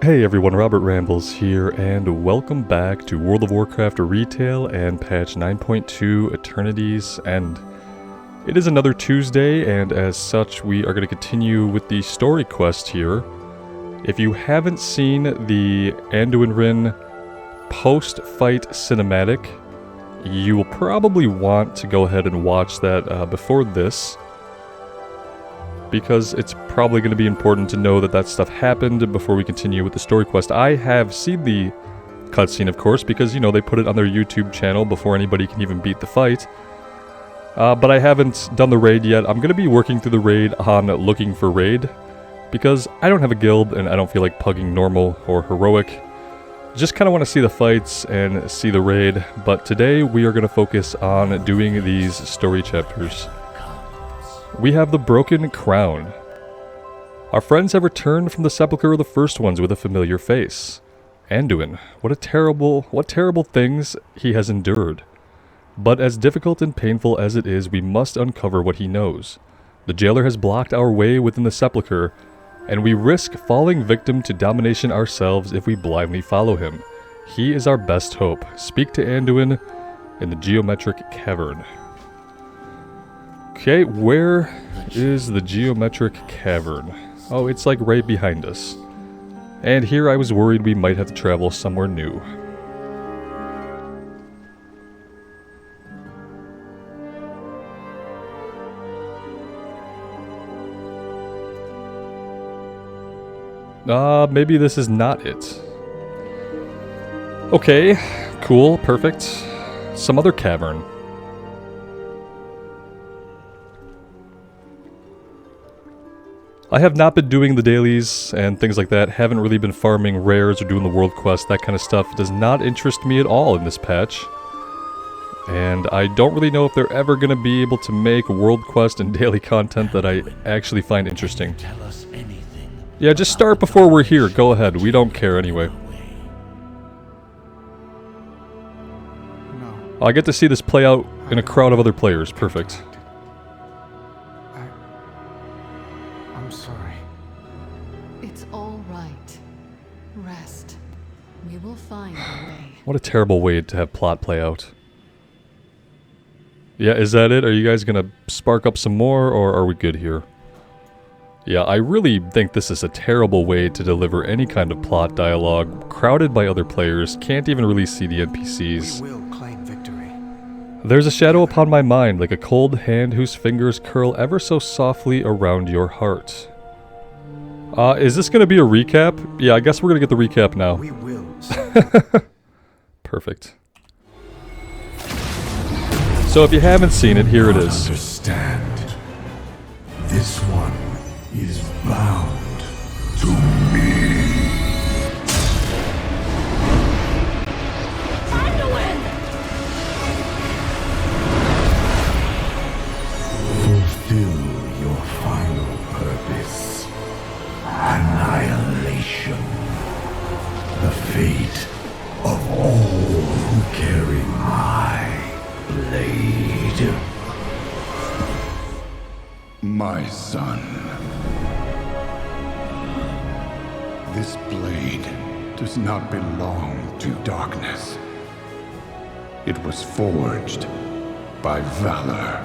Hey everyone, Robert Rambles here, and welcome back to World of Warcraft Retail and patch 9.2 Eternity's End. It is another Tuesday, and as such, we are going to continue with the story quest here. If you haven't seen the Anduin Wrynn post-fight cinematic, you will probably want to go ahead and watch that before this, because it's probably going to be important to know that that stuff happened before we continue with the story quest. I have seen the cutscene, of course, because, you know, they put it on their YouTube channel before anybody can even beat the fight. But I haven't done the raid yet. I'm going to be working through the raid on looking for raid, because I don't have a guild and I don't feel like pugging normal or heroic. Just kind of want to see the fights and see the raid, but today we are going to focus on doing these story chapters. We have the Broken Crown. Our friends have returned from the sepulchre of the first ones with a familiar face. Anduin, what terrible things he has endured. But as difficult and painful as it is, we must uncover what he knows. The jailer has blocked our way within the sepulchre, and we risk falling victim to domination ourselves if we blindly follow him. He is our best hope. Speak to Anduin in the Geometric Cavern. Okay, where is the Geometric Cavern? Oh, it's like right behind us. And here I was worried we might have to travel somewhere new. Maybe this is not it. Okay, cool, perfect. Some other cavern. I have not been doing the dailies and things like that, haven't really been farming rares or doing the world quest, that kind of stuff does not interest me at all in this patch. And I don't really know if they're ever going to be able to make world quest and daily content that I actually find interesting. Yeah, just start before we're here, go ahead, we don't care anyway. I get to see this play out in a crowd of other players, perfect. I'm sorry. It's all right. Rest. We will find a way. What a terrible way to have plot play out. Yeah, is that it? Are you guys gonna spark up some more, or are we good here? Yeah, I really think this is a terrible way to deliver any kind of plot dialogue. Crowded by other players, can't even really see the NPCs. We will claim victory. There's a shadow upon my mind, like a cold hand whose fingers curl ever so softly around your heart. Is this gonna be a recap? Yeah, I guess we're gonna get the recap now. We will. Perfect. So if you haven't seen it, here it is. Understand. This one is bound to me. Fulfill your final purpose. Annihilation. The fate of all who carry my blade. My son. This blade does not belong to darkness. It was forged by valor.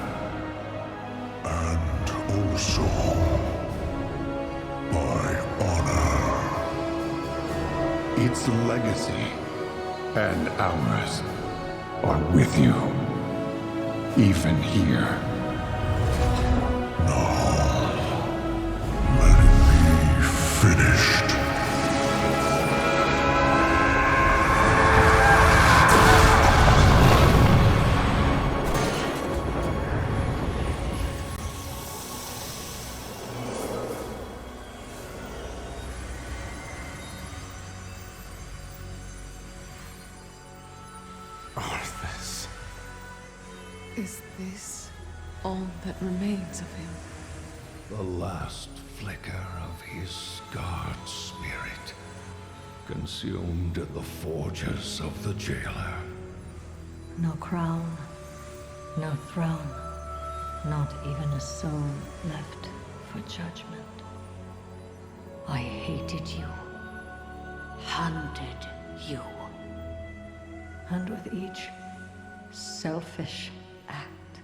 And also by honor. Its legacy and ours are with you, even here. Now, let it be finished. Arthas. Is this all that remains of him? The last flicker of his scarred spirit, consumed in the forges of the jailer. No crown, no throne, not even a soul left for judgment. I hated you, hunted you. And with each selfish act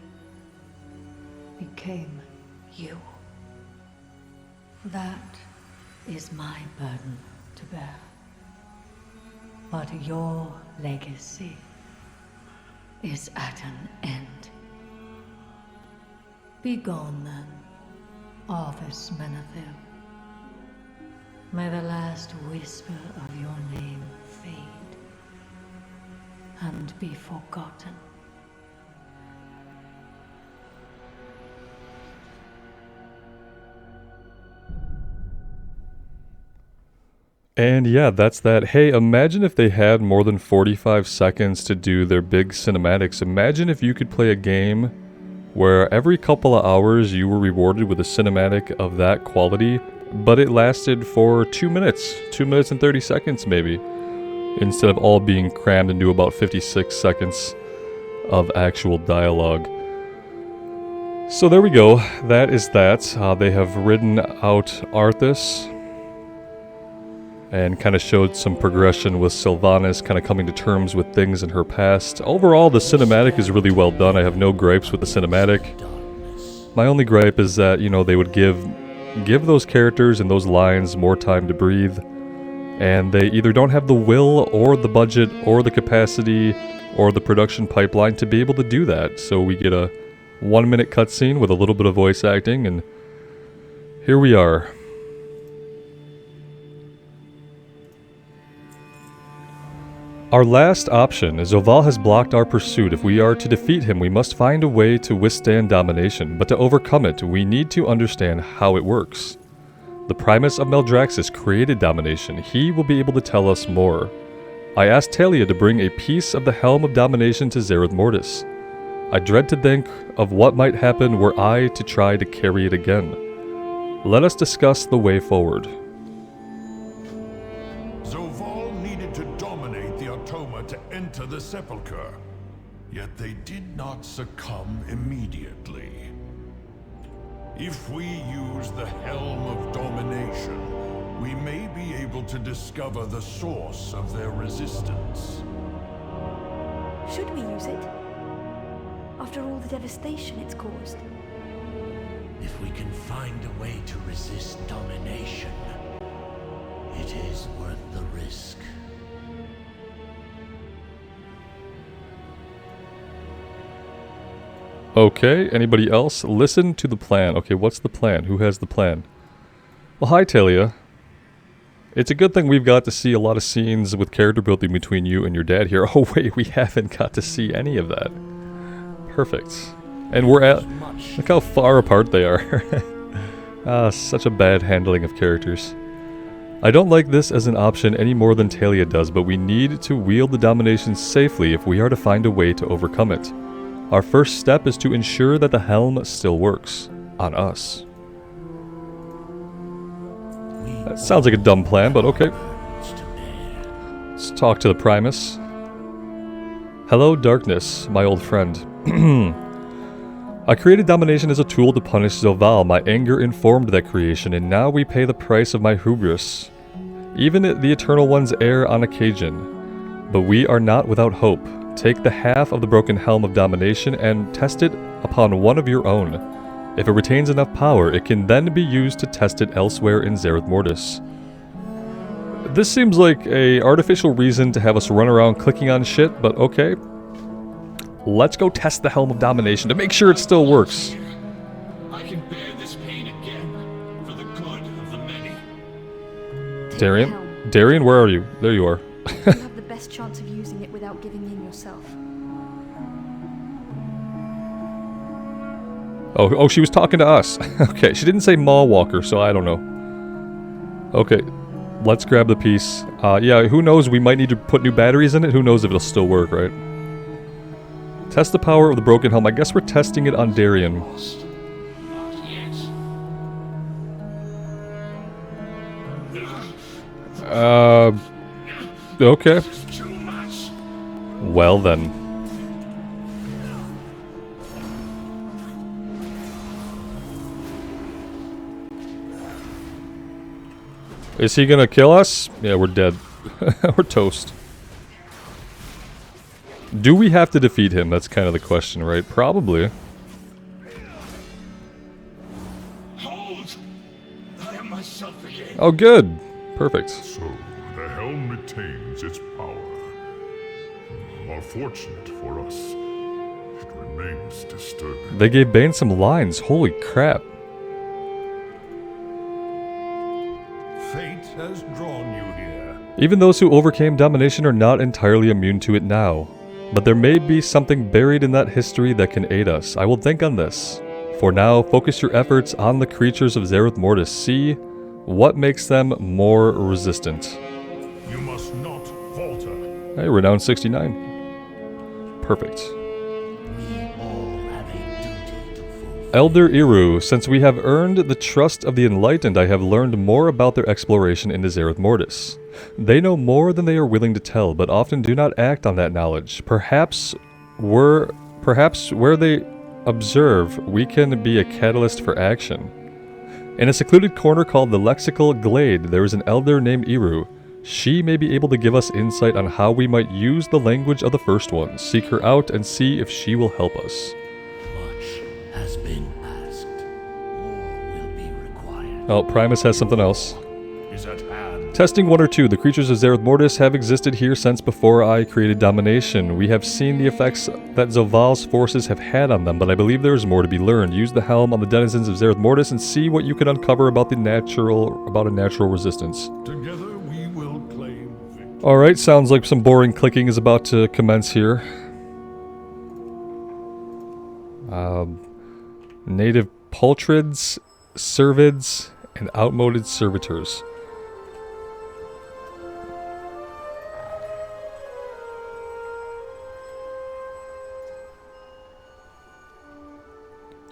became you. That is my burden to bear. But your legacy is at an end. Begone then, Arthas Menethil. May the last whisper of your name fade and be forgotten. And yeah, that's that. Hey, imagine if they had more than 45 seconds to do their big cinematics. Imagine if you could play a game where every couple of hours you were rewarded with a cinematic of that quality, but it lasted for 2 minutes. 2 minutes and 30 seconds maybe. Instead of all being crammed into about 56 seconds of actual dialogue. So there we go. That is that. They have ridden out Arthas and kind of showed some progression with Sylvanas kind of coming to terms with things in her past. Overall, the cinematic is really well done. I have no gripes with the cinematic. My only gripe is that, you know, they would give those characters and those lines more time to breathe, and they either don't have the will or the budget or the capacity or the production pipeline to be able to do that. So we get a 1-minute cutscene with a little bit of voice acting, and here we are. Our last option, Zovaal has blocked our pursuit. If we are to defeat him, we must find a way to withstand domination, but to overcome it, we need to understand how it works. The Primus of Maldraxxus created domination. He will be able to tell us more. I asked Talia to bring a piece of the helm of domination to Xerath Mortis. I dread to think of what might happen were I to try to carry it again. Let us discuss the way forward. To enter the sepulchre, yet they did not succumb immediately. If we use the helm of domination, we may be able to discover the source of their resistance. Should we use it? After all the devastation it's caused. If we can find a way to resist domination, it is worth the risk. Okay, anybody else? Listen to the plan. Okay, what's the plan? Who has the plan? Well, hi, Talia. It's a good thing we've got to see a lot of scenes with character building between you and your dad here. Oh, wait, we haven't got to see any of that. Perfect. And we're at... Look how far apart they are. Such a bad handling of characters. I don't like this as an option any more than Talia does, but we need to wield the domination safely if we are to find a way to overcome it. Our first step is to ensure that the helm still works. On us. That sounds like a dumb plan, but okay. Let's talk to the Primus. Hello, Darkness, my old friend. I created domination as a tool to punish Zovaal. My anger informed that creation, and now we pay the price of my hubris. Even the Eternal Ones err on occasion, but we are not without hope. Take the half of the broken helm of domination and test it upon one of your own. If it retains enough power, it can then be used to test it elsewhere in Xerath Mortis. This seems like a artificial reason to have us run around clicking on shit, but okay. Let's go test the helm of domination to make sure it still works. I can bear this pain again for the good of the many. Darian? Darian, where are you? There you are. You have the best chance of using it without giving in yourself. Oh, she was talking to us. Okay, she didn't say Maw Walker, so I don't know. Okay, let's grab the piece. Yeah, who knows? We might need to put new batteries in it. Who knows if it'll still work, right? Test the power of the broken helm. I guess we're testing it on Darian. Okay. Well then. Is he gonna kill us? Yeah, we're dead. Or toast. Do we have to defeat him? That's kind of the question, right? Probably. Hold! I am myself again. Oh, good. Perfect. So, the helm retains its power. How fortunate for us. It remains disturbing. They gave Bane some lines. Holy crap. Fate has drawn you here. Even those who overcame domination are not entirely immune to it now. But there may be something buried in that history that can aid us. I will think on this. For now, focus your efforts on the creatures of Xerath Mortis. See what makes them more resistant. You must not falter. Hey, Renown 69. Perfect. We all have a duty to fulfill. Elder Iru, since we have earned the trust of the Enlightened, I have learned more about their exploration into Xerath Mortis. They know more than they are willing to tell, but often do not act on that knowledge. Perhaps where they observe, we can be a catalyst for action. In a secluded corner called the Lexical Glade, there is an elder named Iru. She may be able to give us insight on how we might use the language of the First Ones. Seek her out and see if she will help us. Much has been asked. More will be required. Oh, Primus has something else. Is at hand. Testing 1 or 2. The creatures of Xerath Mortis have existed here since before I created domination. We have seen the effects that Zoval's forces have had on them, but I believe there is more to be learned. Use the helm on the denizens of Xerath Mortis and see what you can uncover about a natural resistance. Together we will claim victory. Alright, sounds like some boring clicking is about to commence here. Native Pultrids, Cervids, and outmoded servitors.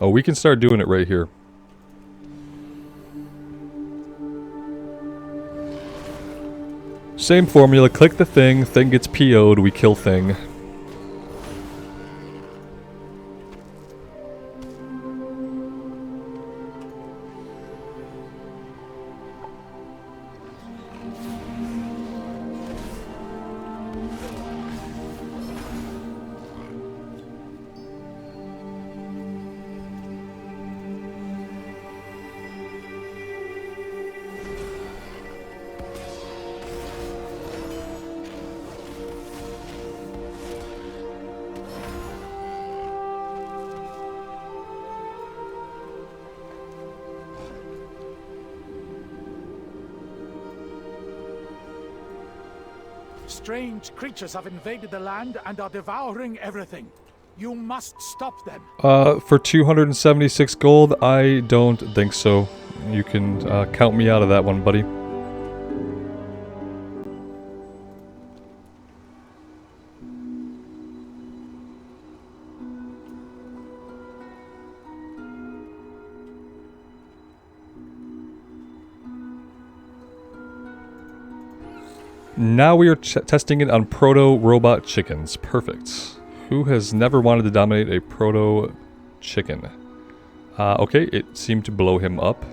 Oh, we can start doing it right here. Same formula, click the thing gets PO'd, we kill thing. Strange creatures have invaded the land and are devouring everything. You must stop them. For 276 gold, I don't think so. You can count me out of that one, buddy. Now we are testing it on proto-robot chickens. Perfect. Who has never wanted to dominate a proto-chicken? Okay, it seemed to blow him up.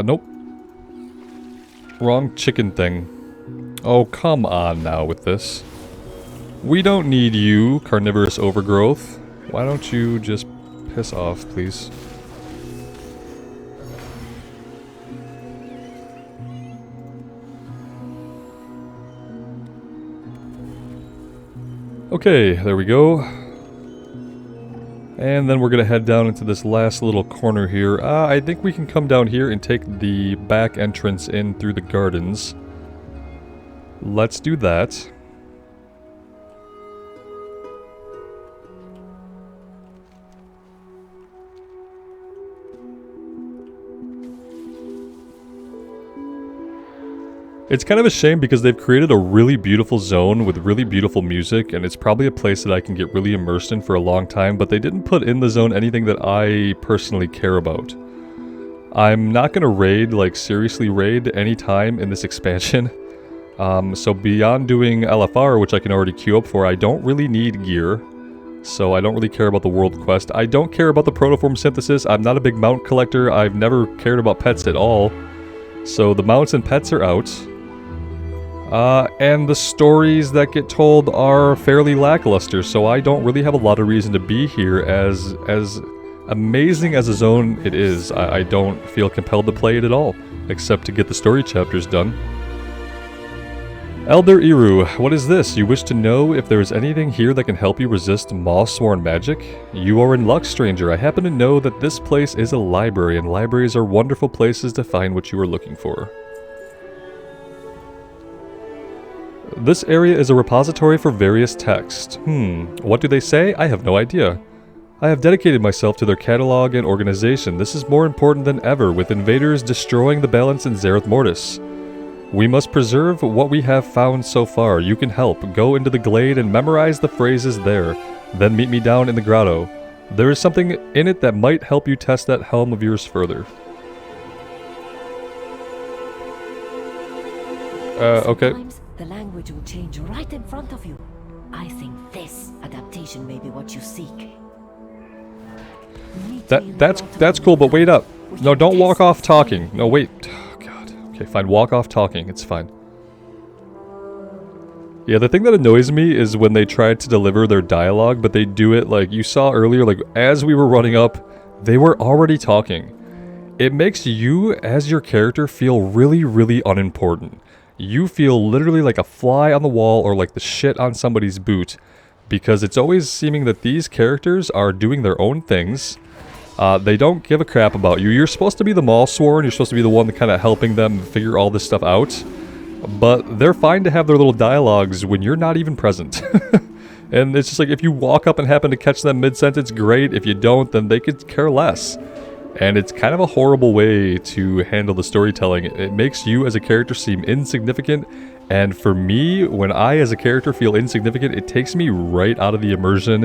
Nope. Wrong chicken thing. Oh, come on now with this. We don't need you, carnivorous overgrowth. Why don't you just piss off, please? Okay, there we go. And then we're going to head down into this last little corner here. I think we can come down here and take the back entrance in through the gardens. Let's do that. It's kind of a shame because they've created a really beautiful zone with really beautiful music, and it's probably a place that I can get really immersed in for a long time, but they didn't put in the zone anything that I personally care about. I'm not going to raid, like seriously raid, any time in this expansion. So beyond doing LFR, which I can already queue up for, I don't really need gear. So I don't really care about the world quest. I don't care about the protoform synthesis. I'm not a big mount collector. I've never cared about pets at all. So the mounts and pets are out. And the stories that get told are fairly lackluster, so I don't really have a lot of reason to be here. As amazing as a zone it is, I don't feel compelled to play it at all, except to get the story chapters done. Elder Eru, what is this? You wish to know if there is anything here that can help you resist Maw-sworn magic? You are in luck, stranger. I happen to know that this place is a library, and libraries are wonderful places to find what you are looking for. This area is a repository for various texts. What do they say? I have no idea. I have dedicated myself to their catalog and organization. This is more important than ever, with invaders destroying the balance in Xerath Mortis. We must preserve what we have found so far. You can help. Go into the glade and memorize the phrases there. Then meet me down in the grotto. There is something in it that might help you test that helm of yours further. Okay. Sometimes the language will change right in front of you. I think this adaptation may be what you seek. That's cool, but wait up. No, don't walk off talking. No, wait. Oh, God. Okay, fine. Walk off talking. It's fine. Yeah, the thing that annoys me is when they try to deliver their dialogue, but they do it like you saw earlier, like as we were running up, they were already talking. It makes you, as your character, feel really, really unimportant. You feel literally like a fly on the wall or like the shit on somebody's boot, because it's always seeming that these characters are doing their own things. They don't give a crap about you. You're supposed to be the Maw-sworn, you're supposed to be the one that kind of helping them figure all this stuff out. But they're fine to have their little dialogues when you're not even present. And it's just like, if you walk up and happen to catch them mid-sentence, great. If you don't, then they could care less. And it's kind of a horrible way to handle the storytelling. It makes you as a character seem insignificant. And for me, when I as a character feel insignificant, it takes me right out of the immersion.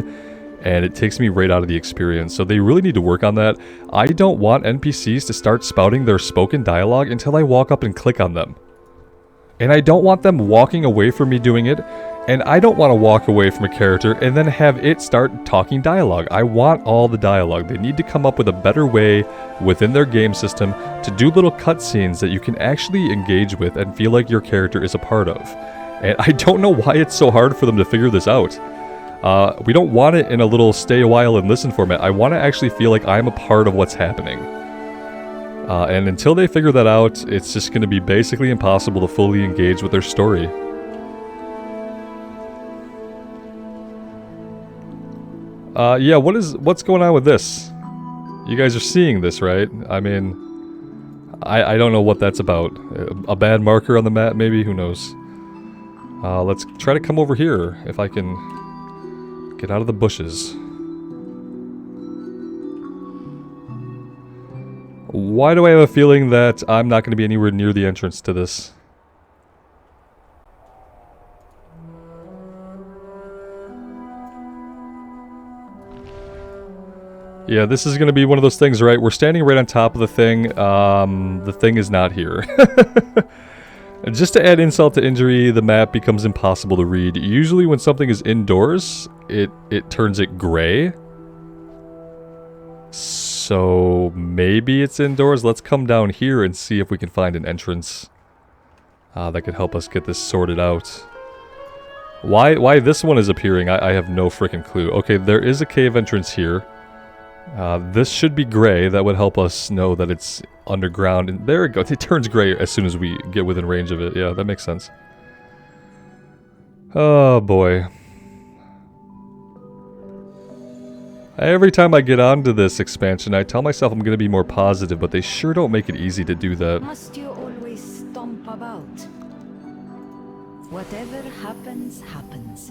And it takes me right out of the experience. So they really need to work on that. I don't want NPCs to start spouting their spoken dialogue until I walk up and click on them. And I don't want them walking away from me doing it, and I don't want to walk away from a character and then have it start talking dialogue. I want all the dialogue. They need to come up with a better way within their game system to do little cutscenes that you can actually engage with and feel like your character is a part of. And I don't know why it's so hard for them to figure this out. We don't want it in a little stay a while and listen format. I want to actually feel like I'm a part of what's happening. And until they figure that out, it's just going to be basically impossible to fully engage with their story. Yeah, what's going on with this? You guys are seeing this, right? I mean, I don't know what that's about. A bad marker on the map, maybe? Who knows? Let's try to come over here, if I can get out of the bushes. Why do I have a feeling that I'm not going to be anywhere near the entrance to this? Yeah, this is going to be one of those things, right? We're standing right on top of the thing. The thing is not here. Just to add insult to injury, the map becomes impossible to read. Usually when something is indoors, it turns it gray. So maybe it's indoors. Let's come down here and see if we can find an entrance that could help us get this sorted out. Why this one is appearing, I have no freaking clue. Okay, there is a cave entrance here. This should be gray. That would help us know that it's underground. And there it goes. It turns gray as soon as we get within range of it. Yeah, that makes sense. Oh boy. Every time I get onto this expansion, I tell myself I'm going to be more positive, but they sure don't make it easy to do that. Must you always stomp about? Whatever happens, happens.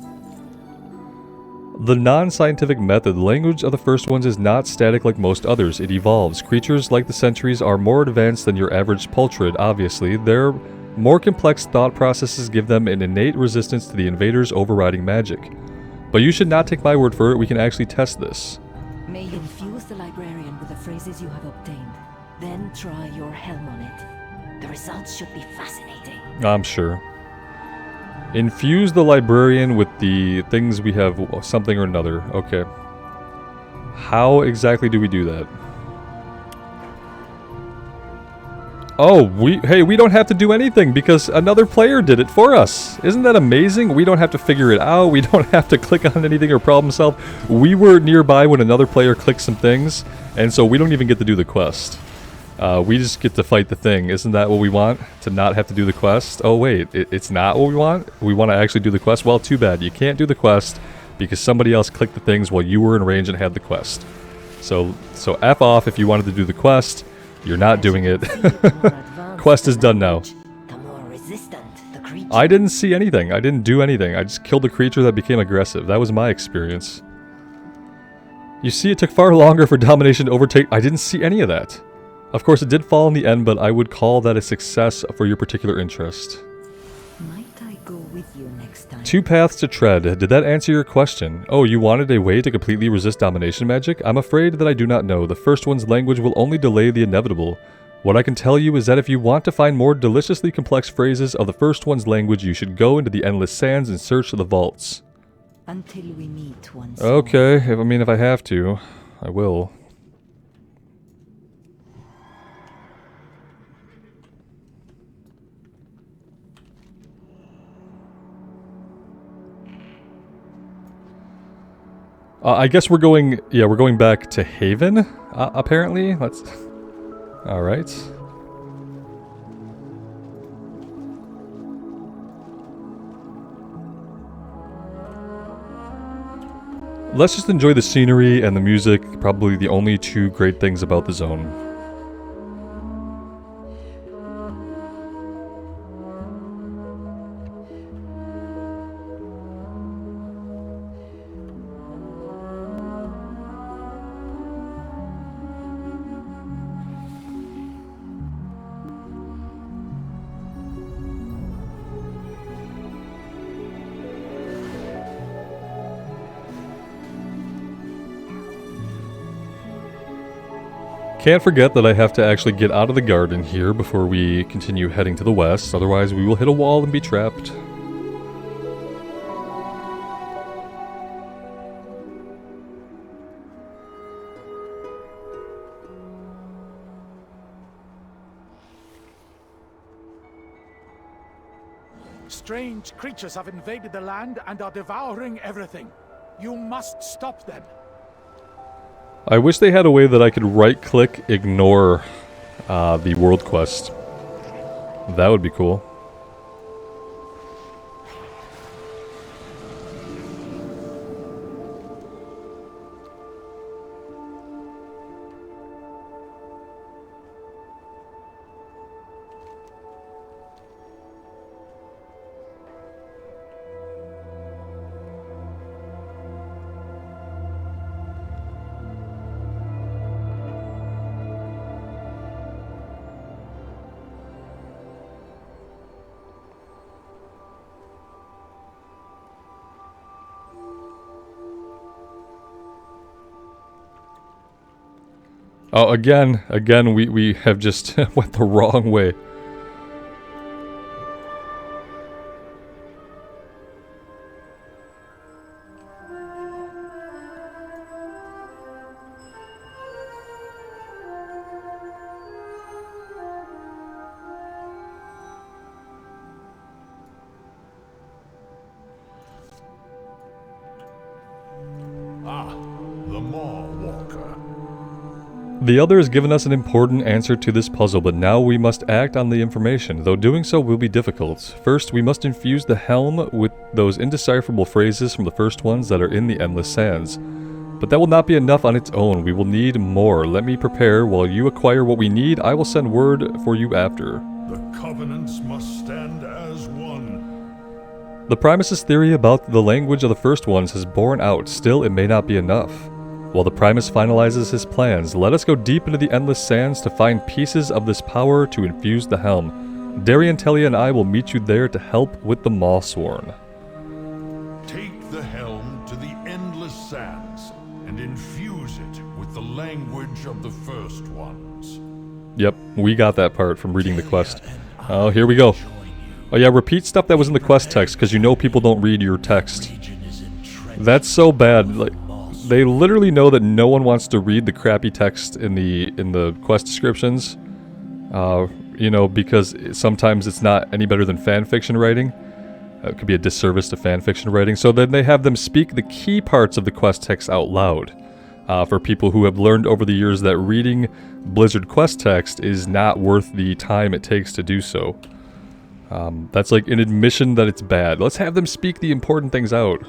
The non-scientific method, language of the first ones is not static like most others. It evolves. Creatures like the sentries are more advanced than your average pultrid, obviously. Their More complex thought processes give them an innate resistance to the invader's overriding magic. But you should not take my word for it, we can actually test this. May you infuse the librarian with the phrases you have obtained. Then try your helm on it. The results should be fascinating. I'm sure. Infuse the librarian with the things we have, something or another. Okay. How exactly do we do that? Oh, we don't have to do anything because another player did it for us. Isn't that amazing? We don't have to figure it out. We don't have to click on anything or problem solve. We were nearby when another player clicked some things, and so we don't even get to do the quest. We just get to fight the thing. Isn't that what we want? To not have to do the quest? Oh wait, it's not what we want? We want to actually do the quest? Well, too bad. You can't do the quest because somebody else clicked the things while you were in range and had the quest. So F off if you wanted to do the quest. You're not doing it. Quest is done now. I didn't see anything. I didn't do anything. I just killed a creature that became aggressive. That was my experience. You see, it took far longer for domination to overtake. I didn't see any of that. Of course, it did fall in the end, but I would call that a success for your particular interest. Might I go with you next time? 2 paths to tread. Did that answer your question? Oh, you wanted a way to completely resist domination magic? I'm afraid that I do not know. The first one's language will only delay the inevitable. What I can tell you is that if you want to find more deliciously complex phrases of the first one's language, you should go into the Endless Sands and search the vaults. Until we meet once. Okay, if I have to, I will. I guess we're going back to Haven, apparently. Let's... Alright. Let's just enjoy the scenery and the music, probably the only 2 great things about the zone. Can't forget that I have to actually get out of the garden here before we continue heading to the west, otherwise we will hit a wall and be trapped. Strange creatures have invaded the land and are devouring everything. You must stop them. I wish they had a way that I could right-click ignore the world quest. That would be cool. Oh, again, we have just went the wrong way. The other has given us an important answer to this puzzle, but now we must act on the information, though doing so will be difficult. First, we must infuse the helm with those indecipherable phrases from the first ones that are in the Endless Sands. But that will not be enough on its own, we will need more. Let me prepare. While you acquire what we need, I will send word for you after. The covenants must stand as one. The Primus's theory about the language of the first ones has borne out, still it may not be enough. While the Primus finalizes his plans, let us go deep into the Endless Sands to find pieces of this power to infuse the helm. Darian, Telia, and I will meet you there to help with the Mawsworn. Take the helm to the Endless Sands and infuse it with the language of the First Ones. Yep, we got that part from reading the quest. Oh, here we go. Oh yeah, repeat stuff that was in the quest text, because you know people don't read your text. That's so bad. Like, they literally know that no one wants to read the crappy text in the quest descriptions. You know, because sometimes it's not any better than fanfiction writing. It could be a disservice to fanfiction writing. So then they have them speak the key parts of the quest text out loud. For people who have learned over the years that reading Blizzard quest text is not worth the time it takes to do so. That's like an admission that it's bad. Let's have them speak the important things out.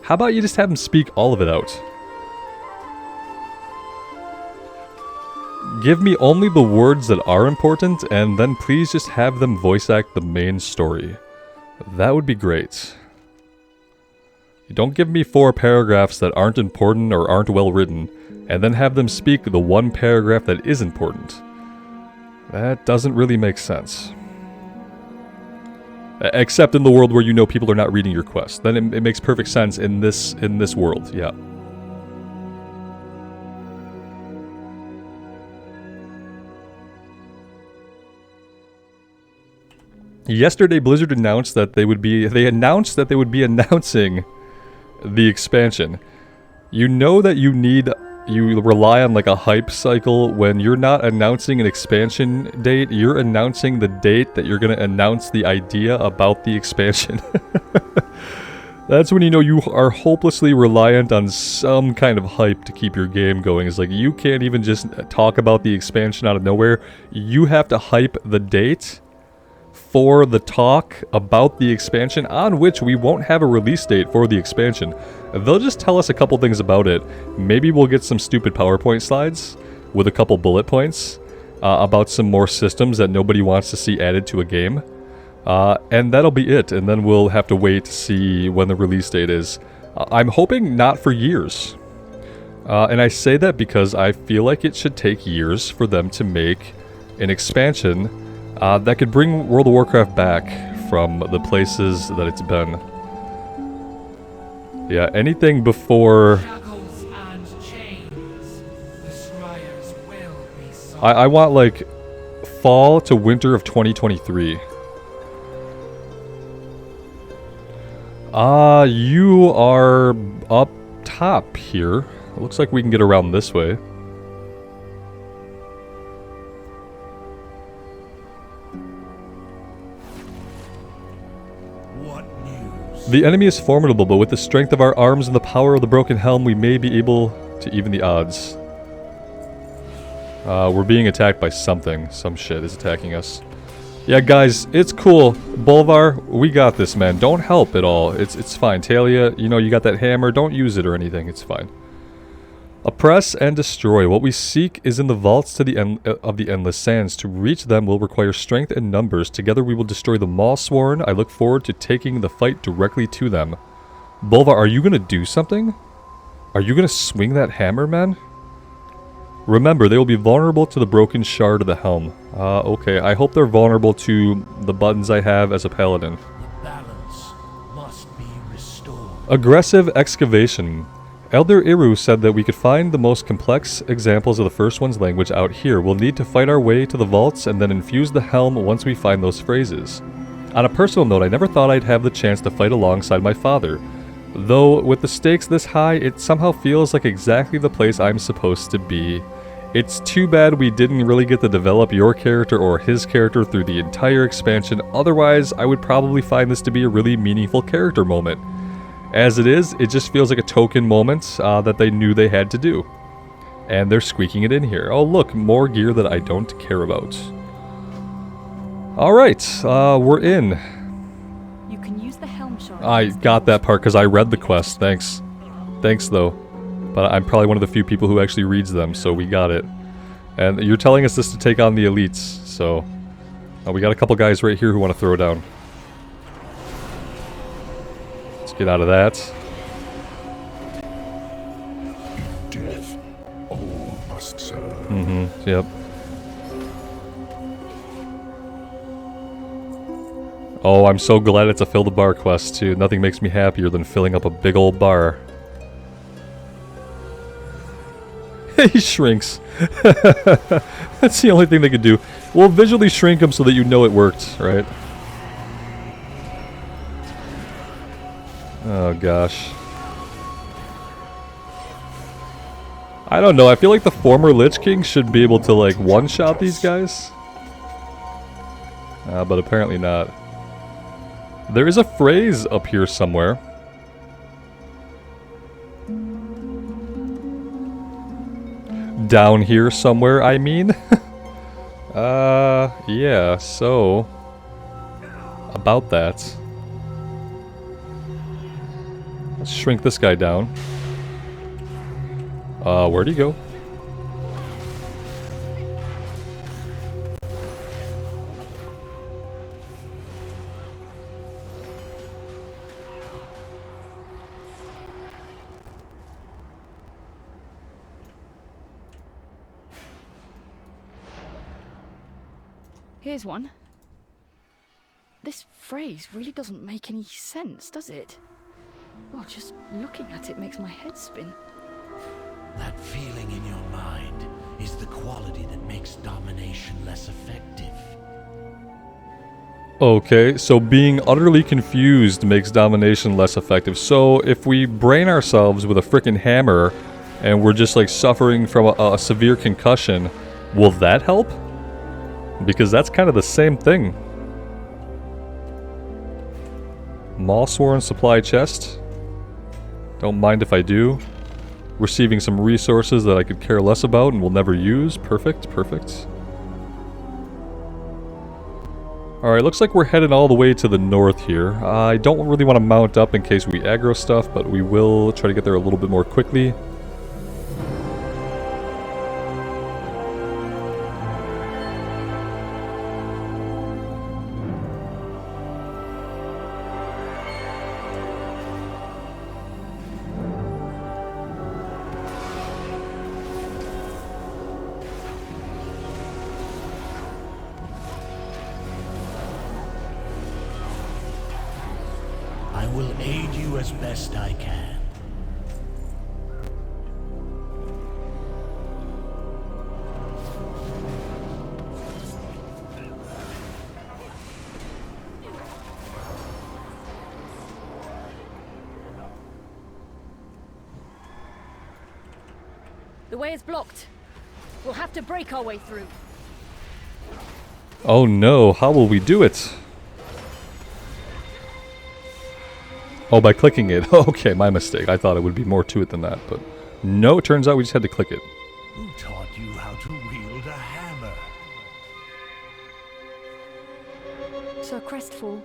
How about you just have them speak all of it out? Give me only the words that are important, and then please just have them voice act the main story. That would be great. You don't give me 4 paragraphs that aren't important or aren't well written, and then have them speak the 1 paragraph that is important. That doesn't really make sense. Except in the world where you know people are not reading your quest. Then it makes perfect sense in this world, yeah. Yesterday, Blizzard announced that they would be announcing the expansion. You know that you rely on like a hype cycle when you're not announcing an expansion date, you're announcing the date that you're going to announce the idea about the expansion. That's when you know you are hopelessly reliant on some kind of hype to keep your game going. It's like you can't even just talk about the expansion out of nowhere. You have to hype the date for the talk about the expansion, on which we won't have a release date for the expansion. They'll just tell us a couple things about it. Maybe we'll get some stupid PowerPoint slides with a couple bullet points about some more systems that nobody wants to see added to a game. And that'll be it, and then we'll have to wait to see when the release date is. I'm hoping not for years. And I say that because I feel like it should take years for them to make an expansion that could bring World of Warcraft back from the places that it's been. Yeah, anything before... I want, like, fall to winter of 2023. You are up top here. It looks like we can get around this way. The enemy is formidable, but with the strength of our arms and the power of the broken helm, we may be able to even the odds. We're being attacked by something. Some shit is attacking us. Yeah, guys, it's cool. Bolvar, we got this, man. Don't help at all. It's fine. Talia, you know, you got that hammer. Don't use it or anything. It's fine. Oppress and destroy. What we seek is in the vaults to of the Endless Sands. To reach them will require strength and numbers. Together we will destroy the Mawsworn. I look forward to taking the fight directly to them. Bolvar, are you going to do something? Are you going to swing that hammer, man? Remember, they will be vulnerable to the broken shard of the helm. Okay. I hope they're vulnerable to the buttons I have as a paladin. The balance must be restored. Aggressive excavation. Elder Iru said that we could find the most complex examples of the First One's language out here. We'll need to fight our way to the vaults and then infuse the helm once we find those phrases. On a personal note, I never thought I'd have the chance to fight alongside my father. Though, with the stakes this high, it somehow feels like exactly the place I'm supposed to be. It's too bad we didn't really get to develop your character or his character through the entire expansion, otherwise I would probably find this to be a really meaningful character moment. As it is, it just feels like a token moment that they knew they had to do. And they're squeaking it in here. Oh look, more gear that I don't care about. Alright, we're in. You can use the helm shard. I got that part because I read the quest, thanks. Thanks though. But I'm probably one of the few people who actually reads them, so we got it. And you're telling us this to take on the elites, so... we got a couple guys right here who want to throw down. Get out of that. Death, all must serve. Yep. Oh, I'm so glad it's a fill the bar quest too. Nothing makes me happier than filling up a big old bar. He shrinks. That's the only thing they could do. We'll visually shrink him so that you know it worked, right? Oh gosh. I don't know, I feel like the former Lich King should be able to like one-shot these guys. But apparently not. There is a phrase up here somewhere. Down here somewhere, I mean. Yeah, so... about that. Let's shrink this guy down. Where'd he go? Here's one. This phrase really doesn't make any sense, does it? Well, just looking at it makes my head spin. That feeling in your mind is the quality that makes domination less effective. Okay, so being utterly confused makes domination less effective. So if we brain ourselves with a frickin' hammer and we're just like suffering from a severe concussion, will that help? Because that's kind of the same thing. Maulsworn supply chest. Don't mind if I do. Receiving some resources that I could care less about and will never use. Perfect, perfect. Alright, looks like we're heading all the way to the north here. I don't really want to mount up in case we aggro stuff, but we will try to get there a little bit more quickly. I will aid you as best I can. The way is blocked. We'll have to break our way through. Oh no, how will we do it? Oh, by clicking it. Okay, my mistake. I thought it would be more to it than that, but no, it turns out we just had to click it. Who taught you how to wield a hammer? Sir Crestfall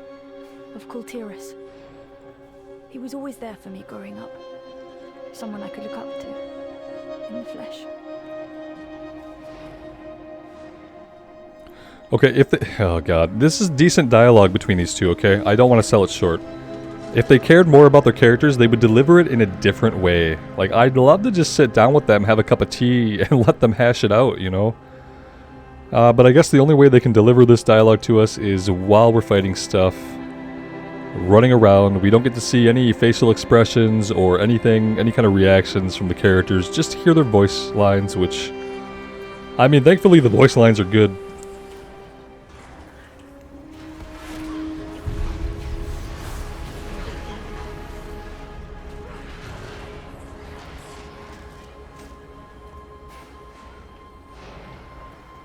of Kultiris. He was always there for me growing up. Someone I could look up to. In the flesh. Okay, oh god, this is decent dialogue between these two, okay? I don't want to sell it short. If they cared more about their characters, they would deliver it in a different way. Like, I'd love to just sit down with them, have a cup of tea, and let them hash it out, you know? But I guess the only way they can deliver this dialogue to us is while we're fighting stuff. Running around, we don't get to see any facial expressions or anything, any kind of reactions from the characters, just hear their voice lines, which... I mean, thankfully the voice lines are good.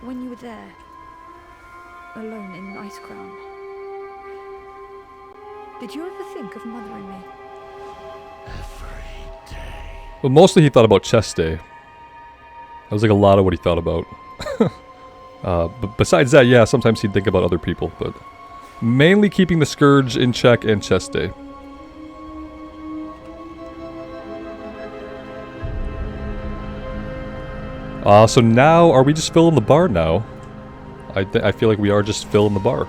When you were there, alone in Icecrown, did you ever think of mothering me? Every day. But mostly he thought about chest day. That was like a lot of what he thought about. But besides that, yeah, sometimes he'd think about other people, but mainly keeping the Scourge in check and chest day. So now, are we just filling the bar now? I feel like we are just filling the bar.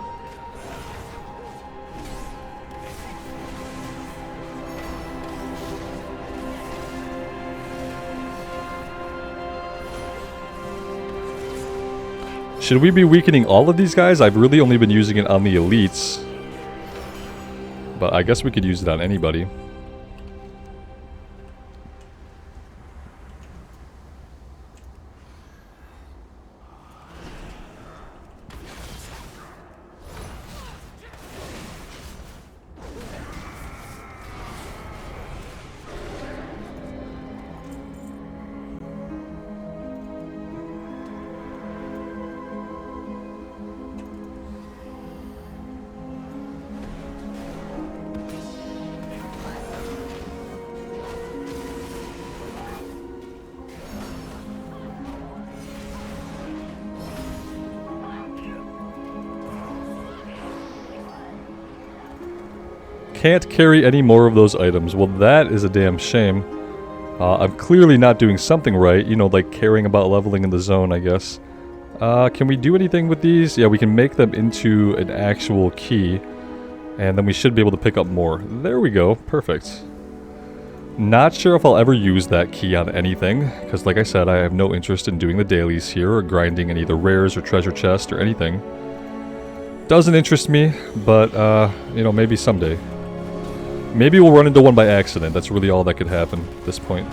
Should we be weakening all of these guys? I've really only been using it on the elites. but I guess we could use it on anybody. Can't carry any more of those items. Well, that is a damn shame. I'm clearly not doing something right, you know, like caring about leveling in the zone, I guess. Can we do anything with these? Yeah, we can make them into an actual key, and then we should be able to pick up more. There we go. Perfect. Not sure if I'll ever use that key on anything, because like I said, I have no interest in doing the dailies here, or grinding any of the rares or treasure chest or anything. Doesn't interest me, but, you know, maybe someday. Maybe we'll run into one by accident. That's really all that could happen at this point.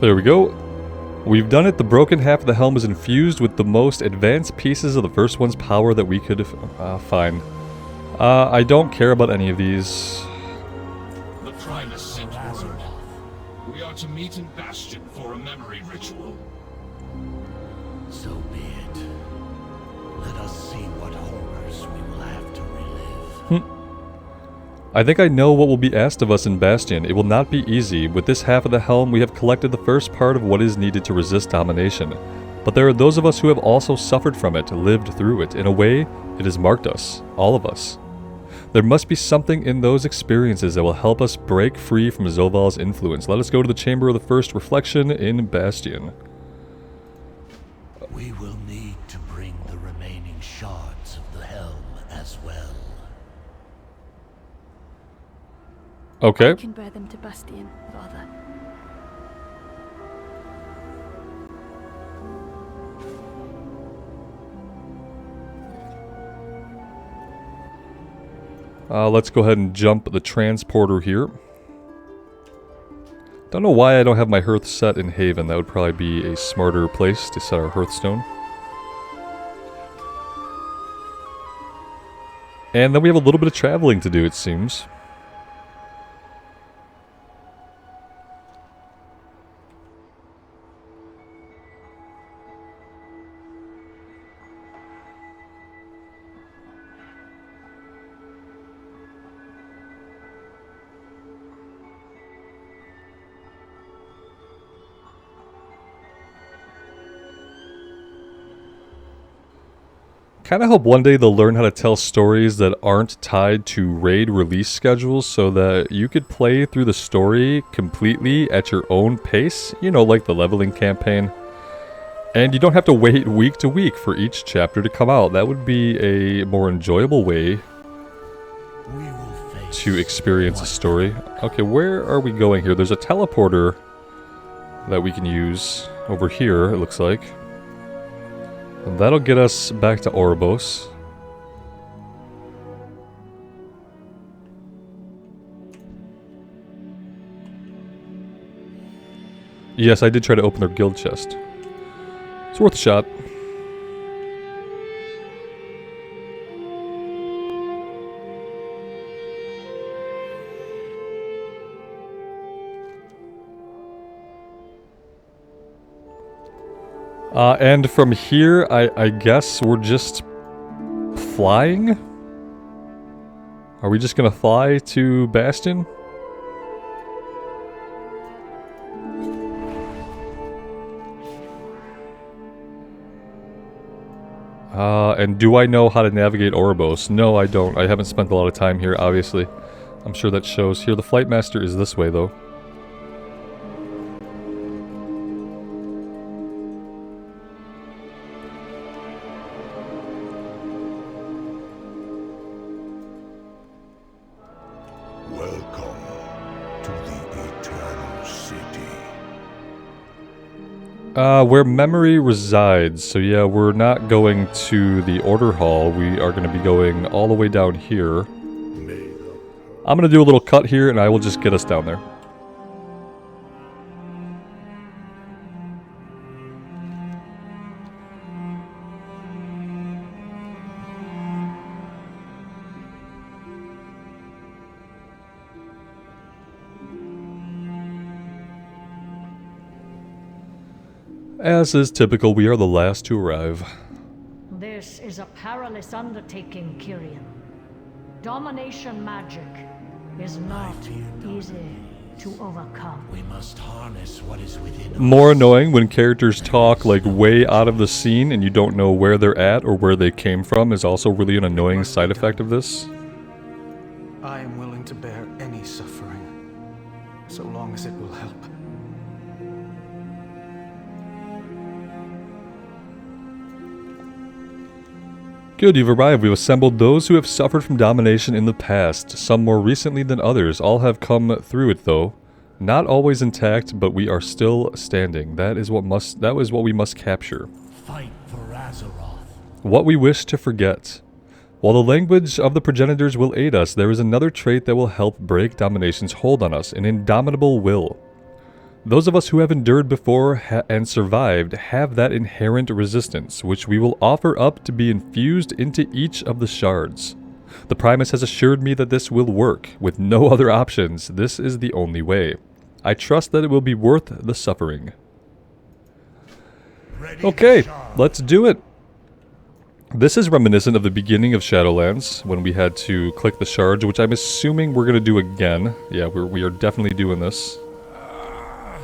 There we go. We've done it. The broken half of the helm is infused with the most advanced pieces of the first one's power that we could find. I don't care about any of these. The Primus sent word. We are to meet in Bastion for a memory ritual. So be it. Let us see what horrors we will have to relive. I think I know what will be asked of us in Bastion. It will not be easy. With this half of the helm, we have collected the first part of what is needed to resist domination. But there are those of us who have also suffered from it, lived through it. In a way, it has marked us. All of us. There must be something in those experiences that will help us break free from Zoval's influence. Let us go to the Chamber of the First Reflection in Bastion. We will need to bring the remaining shards of the helm as well. Okay. I can bear them to Bastion, Father. Let's go ahead and jump the transporter here. Don't know why I don't have my hearth set in Haven. That would probably be a smarter place to set our hearthstone. And then we have a little bit of traveling to do, it seems. Kind of hope one day they'll learn how to tell stories that aren't tied to raid release schedules so that you could play through the story completely at your own pace, you know, like the leveling campaign. And you don't have to wait week to week for each chapter to come out. That would be a more enjoyable way to experience a story. Okay, where are we going here? There's a teleporter that we can use over here, it looks like. And that'll get us back to Oribos. Yes, I did try to open their guild chest. It's worth a shot. And from here, I guess we're just flying? Are we just gonna fly to Bastion? And do I know how to navigate Oribos? No, I don't. I haven't spent a lot of time here, obviously. I'm sure that shows here. The Flight Master is this way, though. Welcome to the Eternal City. Where memory resides. So yeah, we're not going to the Order Hall. We are going to be going all the way down here. I'm going to do a little cut here, and I will just get us down there. As is typical, we are the last to arrive. This is a perilous undertaking, Kyrian. Domination magic is not easy to overcome. We must harness what is within us. More annoying when characters talk like way out of the scene and you don't know where they're at or where they came from is also really an annoying side effect of this. I am willing to bear any suffering, so long as it will help. Good, you've arrived. We've assembled those who have suffered from domination in the past, some more recently than others. All have come through it, though. Not always intact, but we are still standing. That is what we must capture. Fight for Azeroth. What we wish to forget. While the language of the progenitors will aid us, there is another trait that will help break domination's hold on us, an indomitable will. Those of us who have endured before and survived have that inherent resistance, which we will offer up to be infused into each of the shards. The Primus has assured me that this will work. With no other options, this is the only way. I trust that it will be worth the suffering. Okay, let's do it. This is reminiscent of the beginning of Shadowlands, when we had to click the shards, which I'm assuming we're going to do again. Yeah, we are definitely doing this.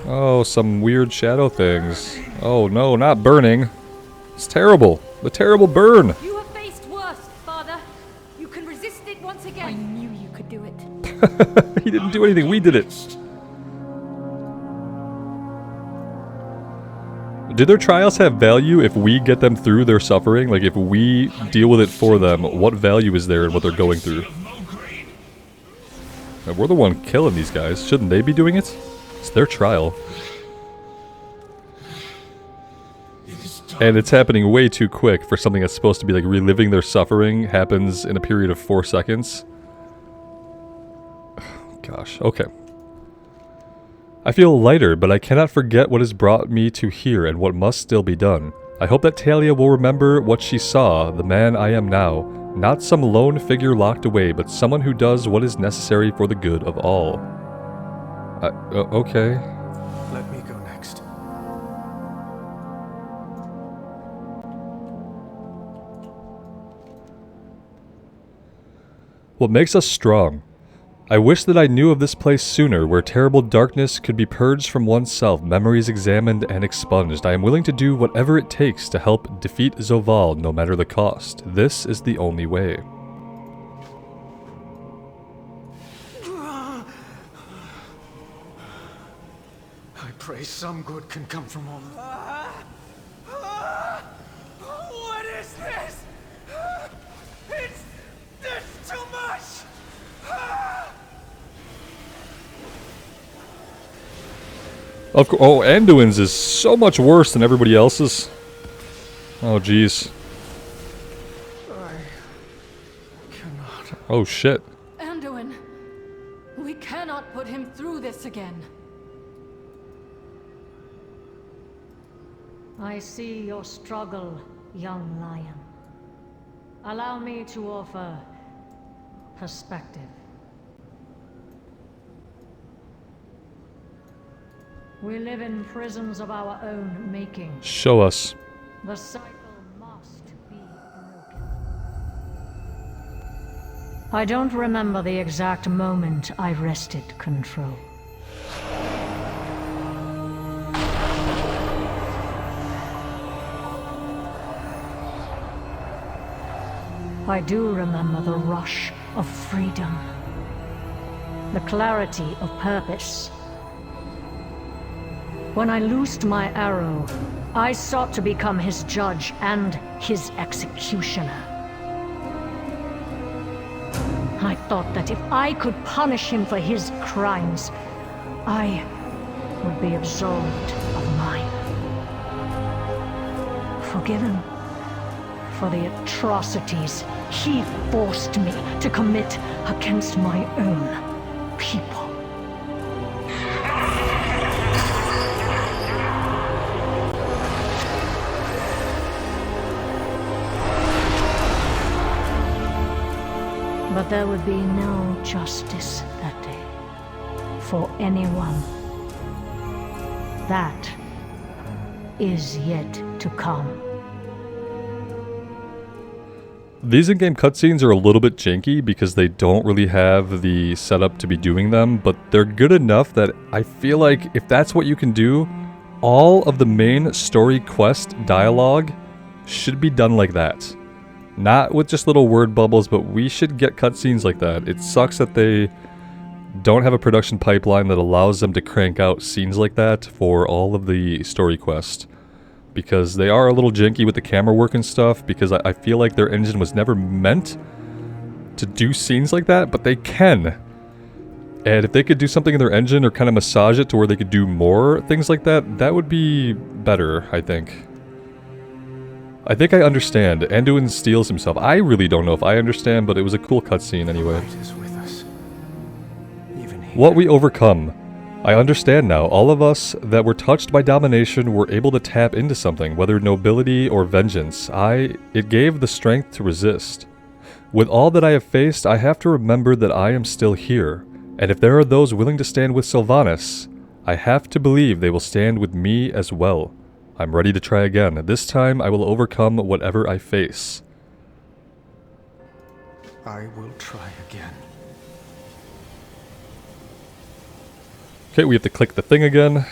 Oh, some weird shadow things. Oh no, not burning. It's terrible. The terrible burn. You have faced worse, Father. You can resist it once again. I knew you could do it. He didn't do anything, we did it. Do their trials have value if we get them through their suffering? Like if we deal with it for them, what value is there in what they're going through? We're the one killing these guys. Shouldn't they be doing it? It's their trial. And it's happening way too quick for something that's supposed to be like reliving their suffering happens in a period of 4 seconds. Gosh, okay. I feel lighter, but I cannot forget what has brought me to here and what must still be done. I hope that Talia will remember what she saw, the man I am now. Not some lone figure locked away, but someone who does what is necessary for the good of all. Okay. Let me go next. What makes us strong? I wish that I knew of this place sooner, where terrible darkness could be purged from oneself, memories examined and expunged. I am willing to do whatever it takes to help defeat Zoval, no matter the cost. This is the only way. I pray some good can come from all of What is this? It's too much! Of course. Oh, Anduin's is so much worse than everybody else's. Oh, jeez. I cannot. Oh, shit. Anduin, we cannot put him through this again. I see your struggle, young lion. Allow me to offer perspective. We live in prisons of our own making. Show us. The cycle must be broken. I don't remember the exact moment I wrested control. I do remember the rush of freedom, the clarity of purpose. When I loosed my arrow, I sought to become his judge and his executioner. I thought that if I could punish him for his crimes, I would be absolved of mine. Forgiven for the atrocities he forced me to commit against my own people. But there would be no justice that day for anyone. That is yet to come. These in-game cutscenes are a little bit janky because they don't really have the setup to be doing them, but they're good enough that I feel like if that's what you can do, all of the main story quest dialogue should be done like that. Not with just little word bubbles, but we should get cutscenes like that. It sucks that they don't have a production pipeline that allows them to crank out scenes like that for all of the story quests. Because they are a little janky with the camera work and stuff, because I feel like their engine was never meant to do scenes like that, but they can. And if they could do something in their engine or kind of massage it to where they could do more things like that, that would be better, I think. I think I understand. Anduin steals himself. I really don't know if I understand, but it was a cool cutscene anyway. What we overcome. I understand now. All of us that were touched by domination were able to tap into something, whether nobility or vengeance. It gave the strength to resist. With all that I have faced, I have to remember that I am still here. And if there are those willing to stand with Sylvanas, I have to believe they will stand with me as well. I'm ready to try again. This time I will overcome whatever I face. I will try again. Okay, we have to click the thing again.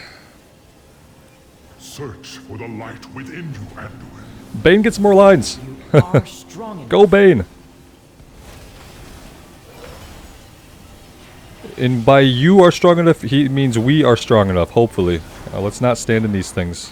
Search for the light within you, Anduin. Bane gets more lines. Go Bane. And by you are strong enough, he means we are strong enough, hopefully. Let's not stand in these things.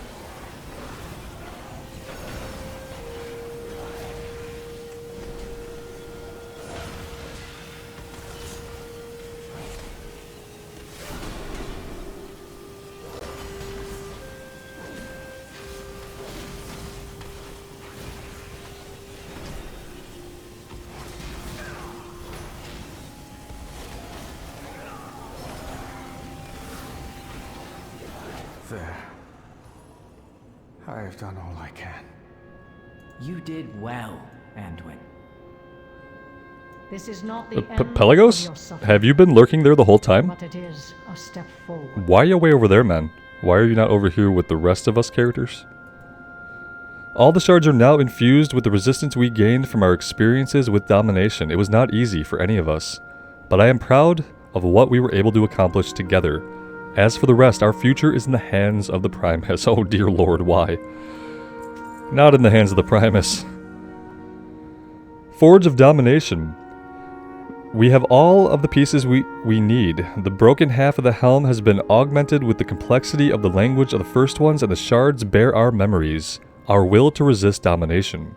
There. I have done all I can. You did well, Anduin. This is not the end Pelagos? of your suffering, Have you been lurking there the whole time? but it is a step forward. Why are you way over there, man? Why are you not over here with the rest of us characters? All the shards are now infused with the resistance we gained from our experiences with domination. It was not easy for any of us, but I am proud of what we were able to accomplish together. As for the rest, our future is in the hands of the Primus. Oh dear lord, why? Not in the hands of the Primus. Forge of Domination. We have all of the pieces we need. The broken half of the helm has been augmented with the complexity of the language of the first ones, and the shards bear our memories, our will to resist domination.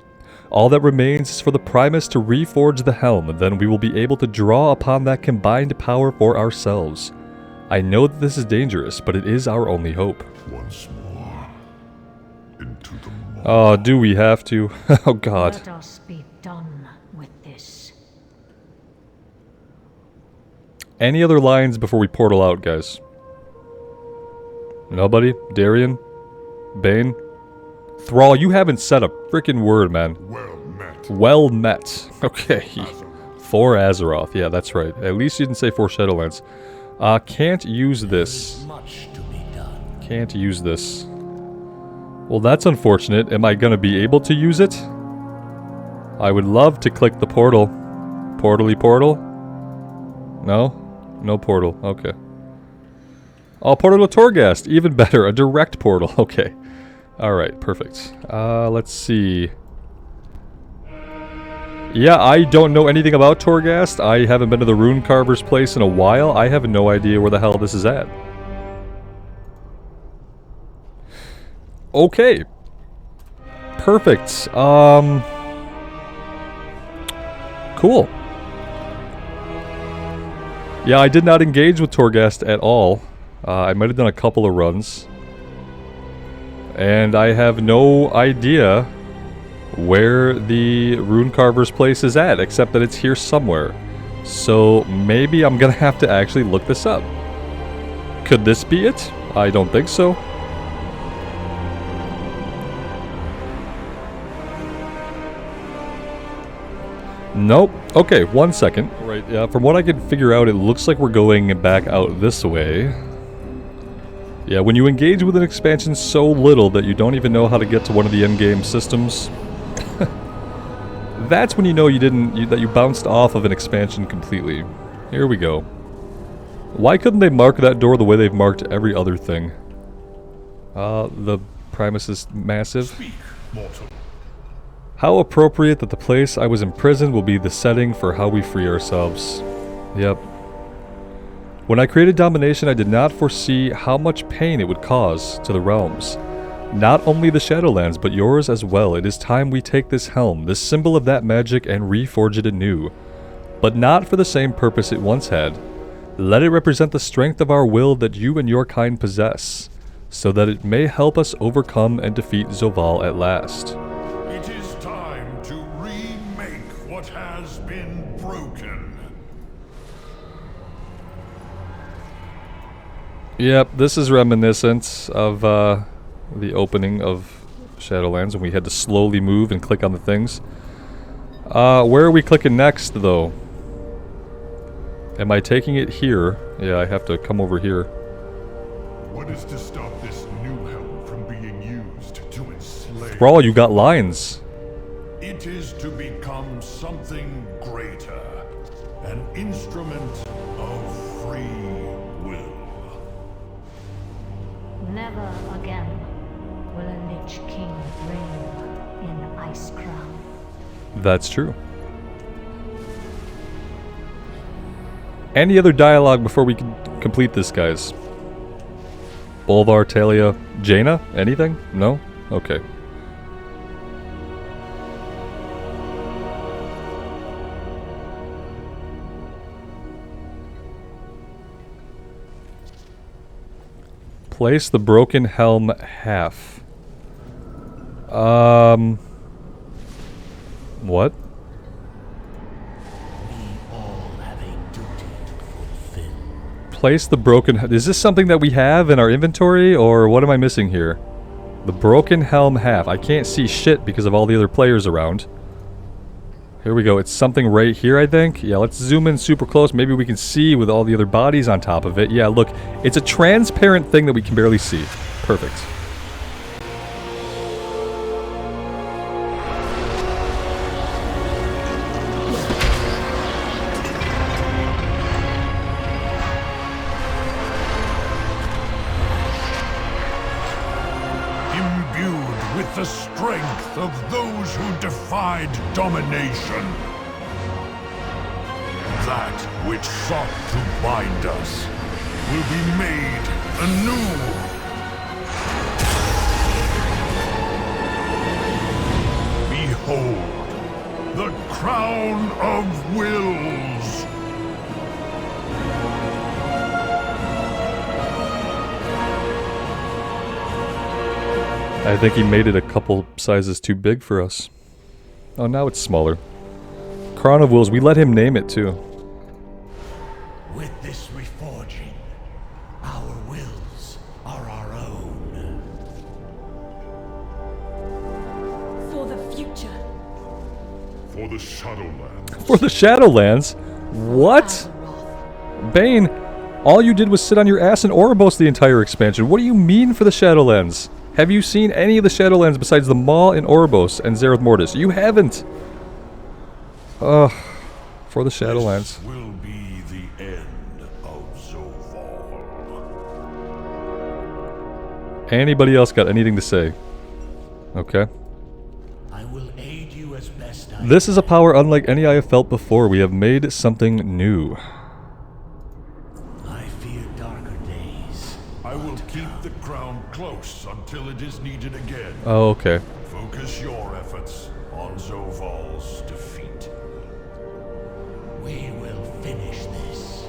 All that remains is for the Primus to reforge the helm, then we will be able to draw upon that combined power for ourselves. I know that this is dangerous, but it is our only hope. Once more, into the maw. Oh, do we have to? Oh god. Let us be done with this. Any other lines before we portal out, guys? Nobody? Darian? Bane? Thrall, you haven't said a freaking word, man. Well met. Well met. Okay. For Azeroth. Yeah, that's right. At least you didn't say for Shadowlands. Can't use this. Can't use this. Well, that's unfortunate. Am I gonna be able to use it? I would love to click the portal. Portally portal? No? No portal. Okay. Oh, portal to Torghast. Even better. A direct portal. Okay. Alright, perfect. Let's see. Yeah, I don't know anything about Torghast. I haven't been to the Rune Carver's place in a while. I have no idea where the hell this is at. Okay. Perfect. Cool. Yeah, I did not engage with Torghast at all. I might have done a couple of runs. And I have no idea where the Rune Carver's place is at, except that it's here somewhere. So maybe I'm gonna have to actually look this up. Could this be it? I don't think so. Nope. Okay, 1 second. Right, yeah, from what I can figure out, it looks like we're going back out this way. Yeah, when you engage with an expansion so little that you don't even know how to get to one of the endgame systems, that's when you know that you bounced off of an expansion completely. Here we go. Why couldn't they mark that door the way they've marked every other thing? The Primus is massive. Speak, mortal. How appropriate that the place I was imprisoned will be the setting for how we free ourselves. Yep. When I created Domination, I did not foresee how much pain it would cause to the realms. Not only the Shadowlands, but yours as well. It is time we take this helm, this symbol of that magic, and reforge it anew. But not for the same purpose it once had. Let it represent the strength of our will that you and your kind possess, so that it may help us overcome and defeat Zovaal at last. It is time to remake what has been broken. Yep, this is reminiscent of the opening of Shadowlands when we had to slowly move and click on the things. Where are we clicking next, though? Am I taking it here? Yeah, I have to come over here. What is to stop this new helm from being used to enslave? Thrall, you got lines. It is to become something greater. An instrument of free will. Never again will a Lich King reign in Icecrown. That's true. Any other dialogue before we can complete this, guys? Bolvar, Talia, Jaina? Anything? No? Okay. Place the broken helm half. What? Place the broken... Is this something that we have in our inventory, or what am I missing here? The broken helm half. I can't see shit because of all the other players around. Here we go. It's something right here, I think. Yeah, let's zoom in super close. Maybe we can see with all the other bodies on top of it. Yeah, look. It's a transparent thing that we can barely see. Perfect. The strength of those who defied domination. That which sought to bind us will be made anew. Behold, the crown of wills. I think he made it a couple sizes too big for us. Oh, now it's smaller. Crown of Wills, we let him name it too. With this reforging, our wills are our own. For the Shadowlands. For the Shadowlands? What? Bane, all you did was sit on your ass in Oribos the entire expansion. What do you mean for the Shadowlands? Have you seen any of the Shadowlands besides the Maw in Oribos and Xerath Mortis? You haven't. Ugh. For the Shadowlands. This will be the end of Zoval. Anybody else got anything to say? Okay. I will aid you as best I This is a power unlike any I have felt before. We have made something new. I fear darker days. I will keep the crown close until it is needed again. Oh, okay. Focus your efforts on Zoval's defeat. We will finish this.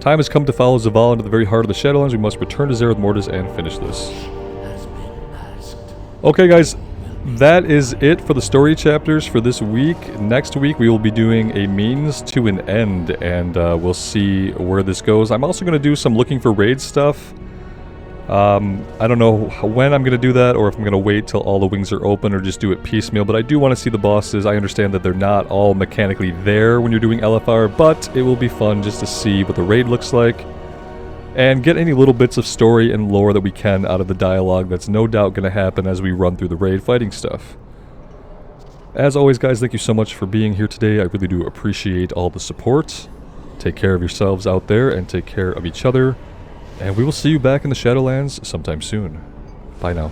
Time has come to follow Zoval into the very heart of the Shadowlands. We must return to Xerath Mortis and finish this. Okay, guys. That is it for the story chapters for this week. Next week, we will be doing a means to an end, and we'll see where this goes. I'm also going to do some looking for raid stuff. I don't know when I'm going to do that, or if I'm going to wait till all the wings are open, or just do it piecemeal, but I do want to see the bosses. I understand that they're not all mechanically there when you're doing LFR, but it will be fun just to see what the raid looks like, and get any little bits of story and lore that we can out of the dialogue that's no doubt going to happen as we run through the raid fighting stuff. As always, guys, thank you so much for being here today. I really do appreciate all the support. Take care of yourselves out there, and take care of each other. And we will see you back in the Shadowlands sometime soon. Bye now.